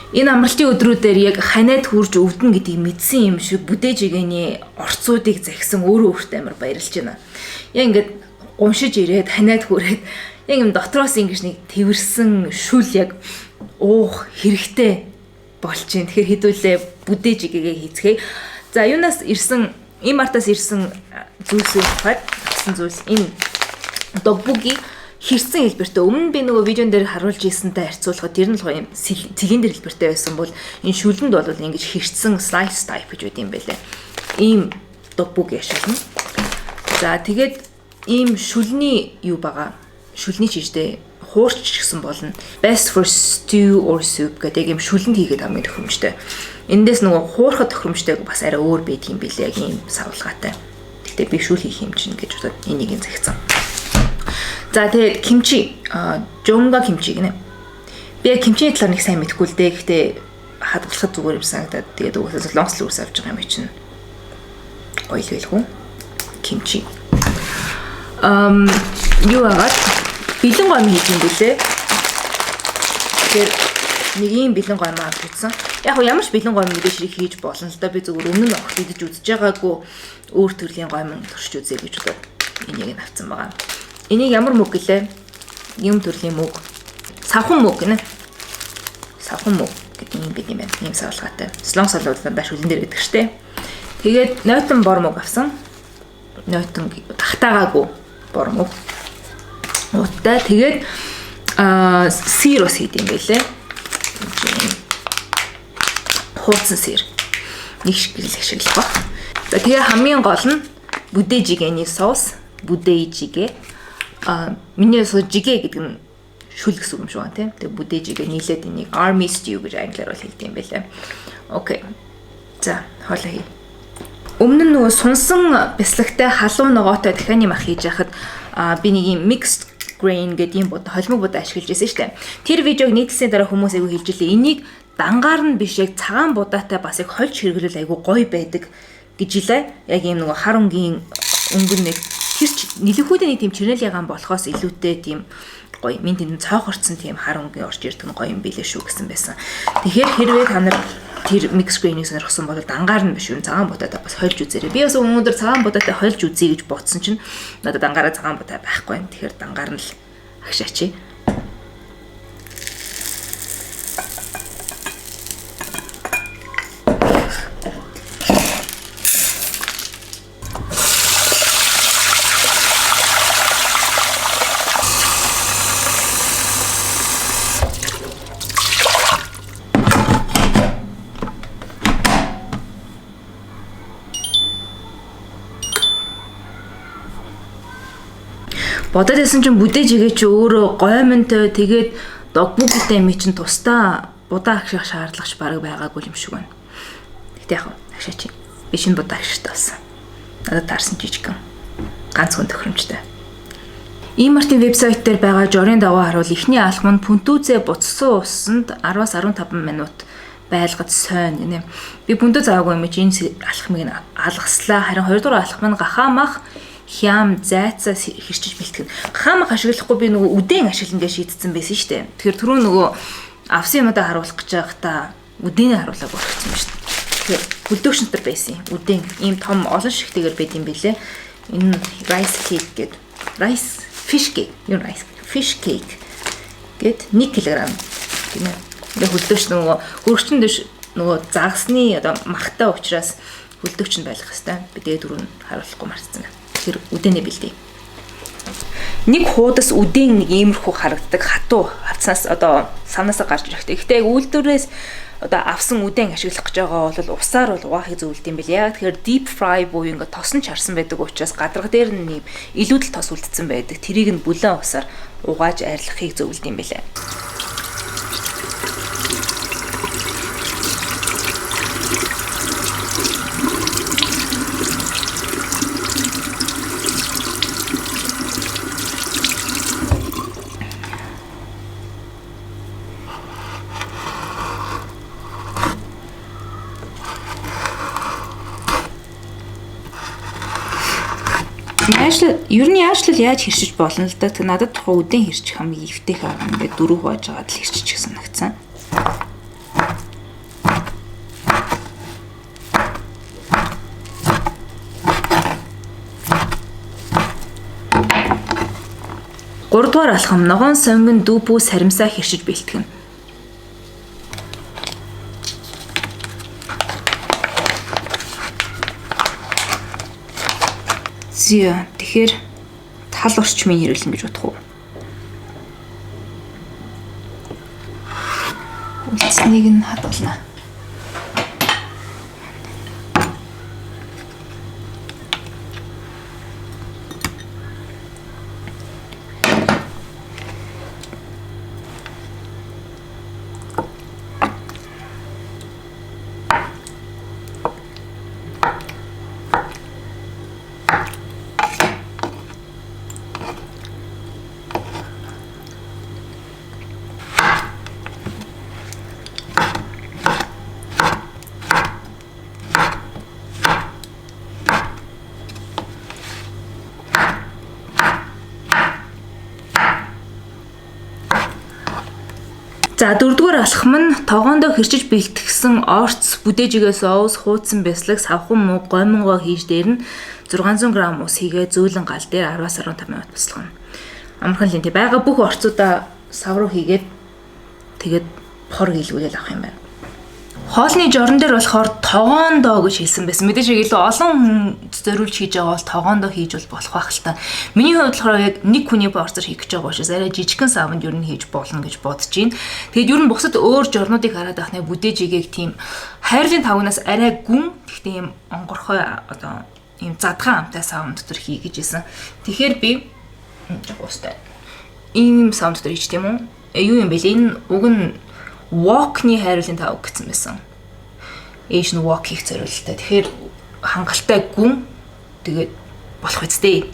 Энэ амралтын өдрүүдээр яг ханиад хурж өвдөн гэдгийг мэдсэн юм шиг бүдээжигэний орцуудыг захисан өөрөө өөртөө амар баярлж байна. Яг ингээд уншиж ирээд ханиад хүрээд яг юм дотроос ингэж нэг тэрсэн шүл яг уух хэрэгтэй болж байна. Тэгэхээр хэдүүлээ бүдээжигээ хийцгээе. За юунаас ирсэн ийм артаас ирсэн зүйлсүүд хад гэсэн зүйлс энэ догбуги хэрсэн хэлбэртэй өмнө би нөгөө видеон дээр харуулж ирсэнтэй харьцуулахад тэр нь л гоё юм цилиндр хэлбэртэй байсан бол энэ шүлэнд бол ингэж хэрсэн slice type гэж үт юм байлаа. Ийм догбуги яшаална. За тэгээд ийм шүлний юу байгаа. Шүлний чижтэй хуурч гэсэн болно. Best for stew or soup гэдэг ийм шүлэнд хийгээд хамгийн тохиромжтой. Эндээс нөгөө хуурахад тохиромжтой бас арай өөр байдаг юм билээ. Яг ийм савлгаатай. Гэтэ би шүл хийх юм чинь гэж бодоод энийг нь захицсан. За тэгээд кимчи, жонга кимчи гинэ. Би кимчиний талаар нэг сайн мэдэхгүй л дээ. Гэхдээ хадгалахад зүгээр юм санагдаад тэгээд угаасаа солонгос руу авч байгаа юм чинь. Гоё л байлгүй. Кимчи. Юу агаад бэлэн гом хийж юм бэлээ. Тэгэхээр нэг юм бэлэн гом авч үзсэн. Яг нь ямар ч бэлэн гом мэдээ ширийг хийж болно л да. Би зүгээр өмнө нь авах идэж үзэж байгаагүй өөр төрлийн гом туршиж үзье гэж бодоод энийг нь авсан байгаа. Энийг ямар мөг гэлээ? Юм төрлийн мөг. Савхан мөг гинэ. Савхан мөг гэдэг юм бид юм байна. Ийм савлгаатай. Солонгос солиудаа шүлэн дээр гэдэг штэ. Тэгээд нойтон бор мөг авсан. Нойтон тахтаагаагүй бор мөг. Утаа тэгээд сир ус хийд юм байлээ. Хуудсан сир. Нэг шиг ашиглах ба. За тэгээ хамгийн гол нь бүдээжигэний соус, бүдээжигэ. Миний жигэ гэдэг нь шүл гэсэн юм шиг байна тийм. Тэгээ бүдээжигээ нийлээд энийг army stew гэж англиар бол хэлдэг юм байлаа. Окей. За, хоолой хий. Өмнө нь нөгөө сунсан бяслагтай халуун ногоотой дахианы мах хийж яхад би нэг юм mixed grain гэдэг юм холимог бод ашиглаж байсан шүү дээ. Тэр видеог нийтлсэний дараа хүмүүс айгүй хэлж илээ. Энийг дангаар нь биш яг цагаан будаатай бас яг хольж хэрэглэл айгүй гоё байдаг гэж илээ. Яг юм нөгөө хар өнгийн өнгөн нэг хэрч нэлэхүүдээ нэг тийм чирнэл ягаан болохоос илүүтэй тийм гоё минь тийм цоохорцсон тийм хар өнгийн орж ирдэг нь гоё юм билээ шүү гэсэн байсан. Тэгэхээр хэрвээ та нар тэр mix grain-ийг сонирхсан бол дангаар нь биш юу цагаан будаатай бас хольж үзээрэй. Би бас өнөөдөр цагаан будаатай хольж үзье гэж бодсон чинь надад дангаараа цагаан будаа байхгүй байна. Тэгэхээр дангаар нь л агшаачи. Бодоод байсан чинь бүдээжигээ чи өөрөө гоймонтой тэгээд догбугтэй ми чин тусдаа будаа агших шаардлагач бараг байгаагүй юм шиг байна. Гэтэ яг агшаач. Би шинэ будаа агшихтай болсон. Надад таарсан жижигхэн. Ганц хүн тохиромжтой. Имартын вебсайт дээр байгаа жорын даваа харуул эхний алхам нь Пүнтүзэ буцсан усанд 10-аас 15 минут байлгаж сойно гинэ. Би Пүнтү заагүй юм чи энэ алхмыг нь алгаслаа. Харин 2 дугаар алхам нь гахаамах хям зайцаа хэрчиж бэлтгэн. Гахаамах ашиглахгүй би нөгөө үдэн ашиглана гэж шийдсэн байсан шүү дээ. Тэгэхээр түрүү нөгөө авсан юмудаа харуулах гэж байхдаа үдэнээ харуулаад болгоцсон шүү дээ. Тэгэхээр бүлдөгчнөр байсан юм. Үдэн ийм том олон шигтэйгээр байд юм бэлээ. Энэ rice cake гэдэг. Rice fish cake. Юу rice fish cake гэд 1 кг тийм ээ. Тэгээ бүлдөгч нөгөө хөргөчн дэш нөгөө загсны одоо махтай учраас бүлдөгч нь байх хэвээр. Би тэгээ түрүү нь харуулахгүй марцсан. Тэр үдэнэ бэлдээ. Нэг хуудас үдэн нэг иймэрхүү харагддаг хатуу хавцаас одоо савнаас гарч ирэхтэй. Гэхдээ үйлдвэрээс одоо авсан үдэн ашиглах гэж байгаа бол усаар бол угаахыг зөвлөд юм бэл. Яг тэгэхээр deep fry буюу ингээд тосон чарсан байдаг учраас гадарга дээр нь илүүдэл тос үлдсэн байдаг. Тэрийг нь бүлээн усаар угааж арилгахыг зөвлөд юм бэлээ. Ер нь яачлал яаж хэршиж болно л да. Тэг надад тухайн үдэн хэрчих хамгийн эвтэйх аа ингээд дөрөв хувааж байгаа л хэрчих гэсэн санагцсан. 3 дугаар алхам ногоон сонгон дүүпүү саримсаа хэршиж бэлтгэн. Зя тэгэхээр тал орчмын хэрэглэн гэж бодох уу? Үлдсэнийг нь хадгална. За 4 дугаар алхам нь тогоондоо хэрчиж бэлтгэсэн орц, бүдээжигээ соус, хуудсан бяцлаг, савхан мөг, гомингоо хийж дээр нь 600 г ус хийгээ зөөлөн гал дээр 10-15 минут буслахна. Амархан л энэ байгаа бүх орцуудаа сав руу хийгээд тэгээд хор хийлгүүлэл авах юм байна. Хоолны жорон дээр болохоор тогоондоо гэж хэлсэн байсан. Мэдээж илүү олон хүн зориулж хийж байгаа бол тогоондоо хийж болох байх л та. Миний хувьд болохоор яг нэг хүний порцоор хийх гэж байгаа учраас арай жижигхэн савнд юу н хийж болно гэж бодож байна. Тэгээд ер нь бусад өөр жорнуудыг хараад ахнаа бүдээжигийг тийм хайрлын тавнаас арай гүн гэхдээ юм онгорхой одоо ийм задгаан амтай савн дотор хий гэж хэлсэн. Тэгэхээр би уустай ийм савн дотор хийж тийм үү? Юу юм бэ? Энэ уг нь walk-ны хайрлын тав гэсэн байсан. Asian walk хийх зориулалтай. Тэгэхээр хангалттай гүн тэгээд болох үстэй.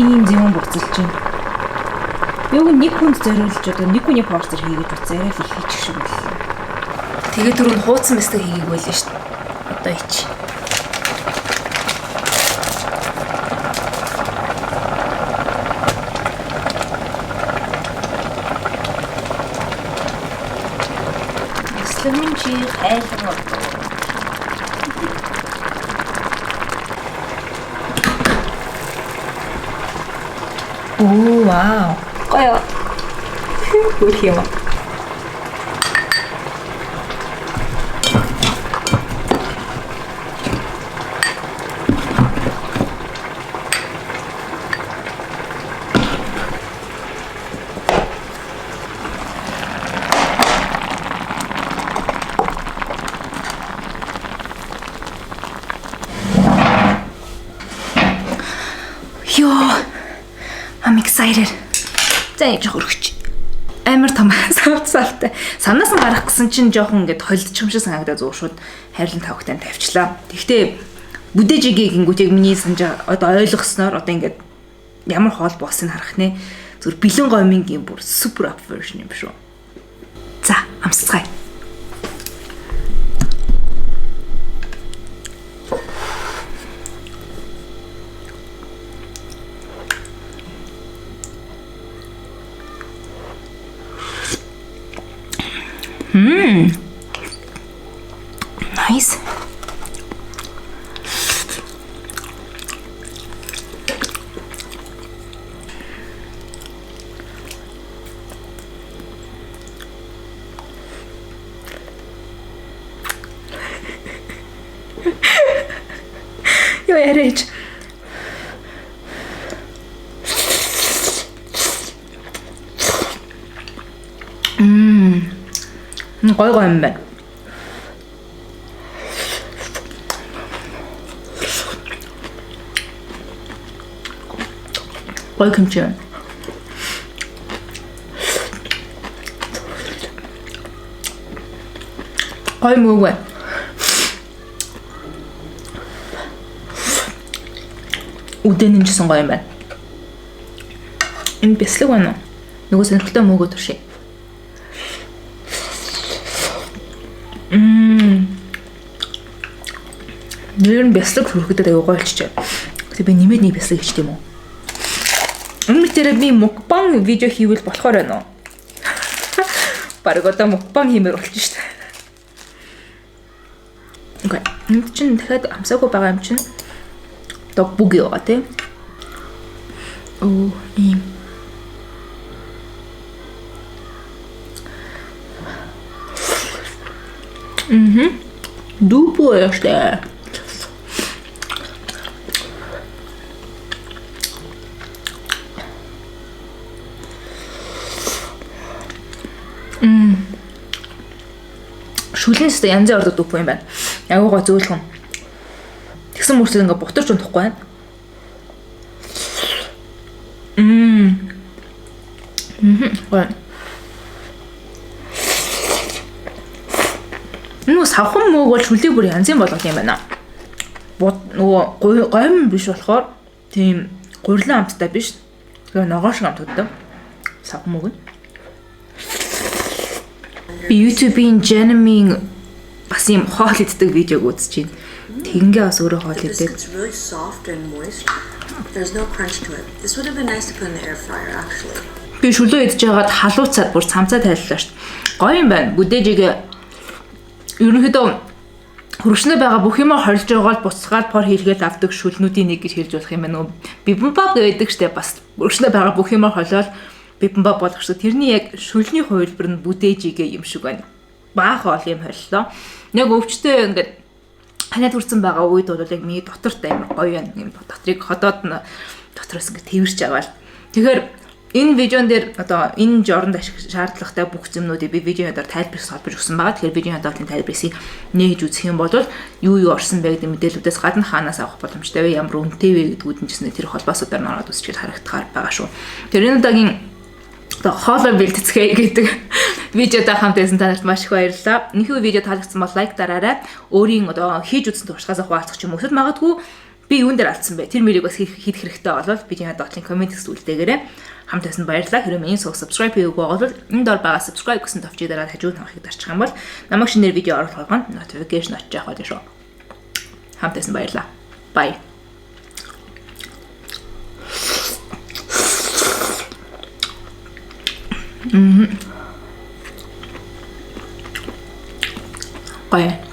Ийм зэвэн буцалж байна. Юуг нэг хүнд зориулж одоо нэг хүний порцоор хийгээд утсаа арай л их хийчих шиг байлаа. Тэгээд түрүүнд хуудсан мэстэг хийгээг байлаа шүү дээ. Одоо ич. Слэмэн чи хайлган. Оо вау. Гоё. Хөрх юм. За ирээр. За яаж хөргөч. Амар том савтай. Санаас нь гарах гэсэн чинь жоохон ингээд холдчих юм шиг санагдаад зур шууд хайрлан тавхтаа тавьчлаа. Тэгтээ бүдэжигийн гингүүт яг миний санаж одоо ойлгосноор одоо ингээд ямар хоол боосыг харах нэ. Зүр бэлэн гомингийн бүр супер ап вершн юм шүү. За амсцгаая. Nice. Yo ярэж. Гой юм байна. Гой kimchi. Гой мөөгөө. Үдэн нэмжсэн гоё юм байна. Энэ бяцлаг байна уу? Нөгөө сонирхолтой мөөгөө туршия. Нэр нь бяцлаг хүрхэхэд аягүй гоё болчихжээ. Тэг би нэмээд нэг бяцлаг хийчих юм уу? Энэ мэтэрэ би мукбан видео хийвэл болохоор байна уу? Бараг одоо мукбан хиймээр болчих шүү дээ. Окей. Энд чинь дахиад амсаагүй байгаа юм чинь дог буги байгаа тийм. Оо ийм. Дупо яштай. Шүлэнстэй янзын ордог дупо юм байна. Яг гоо зөөлхөн. Тэгсэн мөрсөд ингээ бутарч унтахгүй байна. Гоо. Нуу савхан мөөг бол шүлийг бүр янзын болгох юм байна. Нөгөө гойм биш болохоор тийм гурилан амттай биш. Тэгээ ногоо шиг амттай. Савхан мөөг нь. Би YouTube-ийн Janming бас юм хоол иддэг видеог үзэж байна. Тэгингээ бас өөрөө хоол иддэг. It's really soft and moist. There's no crunch to it. This would have been nice to put in the air fryer actually. Би шүлөө идэж байгаад халууцаад бүр цамцаа тайллаа шүү дээ. Гоё юм байна. Бүдээжигээ ерөнхийдөө хөргөчнөө байгаа бүх юмаа хорилж байгаа л буцгаад пор хийлгээл авдаг шүлнүүдийн нэг гэж хэлж болох юм байна. Нөгөө бибимбап гэдэг шүү дээ. Бас хөргөчнөө байгаа бүх юмаа холиол бибимбап болгочихсон. Тэрний яг шүлний хувилбар нь бүдээжигээ юм шиг байна. Баах ол юм холлоо. Яг өвчтөө ингээд ханаад хүрсэн байгаа үед бол яг миний доторт амар гоё юм. Доторыг ходоод нь дотроос ингээд тэрч аваад. Тэгэхээр энэ видеон дээр одоо энэ жоронд ашиг шаардлагатай бүх зүйлүүдийг би видеонд тайлбарлаж салбарж өгсөн байгаа. Тэгэхээр видеоны дотлын тайлбарыг нээж үзэх юм бол юу орсон бэ гэдэг мэдээллүүдээс гадна хаанаас авах боломжтой вэ? Ямар үнэтэй вэ гэдгүүд нь ч гэсэн тэр холбоосуудаар ороод үзчихэл харагдахаар байгаа шүү. Тэр энэ удаагийн одоо хоолой бэлтгэцгээе гэдэг видеотой хамт байсан та нарт маш их баярлалаа. Энэхүү видео таалагдсан бол лайк дараарай. Өөрийн одоо хийж үзсэн туршлагаас хуваалцах ч юм уу. Эсвэл магадгүй би юун дээр алдсан бэ? Тэр мөрийг бас хийх хэрэгтэй болвол видеоны дотлын комент хэсэгт үлдээгээрэй. Хамт байсан баярлалаа. Хэрэв миний сувг subscribe хийгээгүй бол энэ дор байгаа subscribe гэсэн товчийг дараад хажууд тавхыг дарчих юм бол намайг шинээр видео оруулах болгоно notification очиж явах болно шүү. Хамт байсан баярлалаа. Bye. Гоё.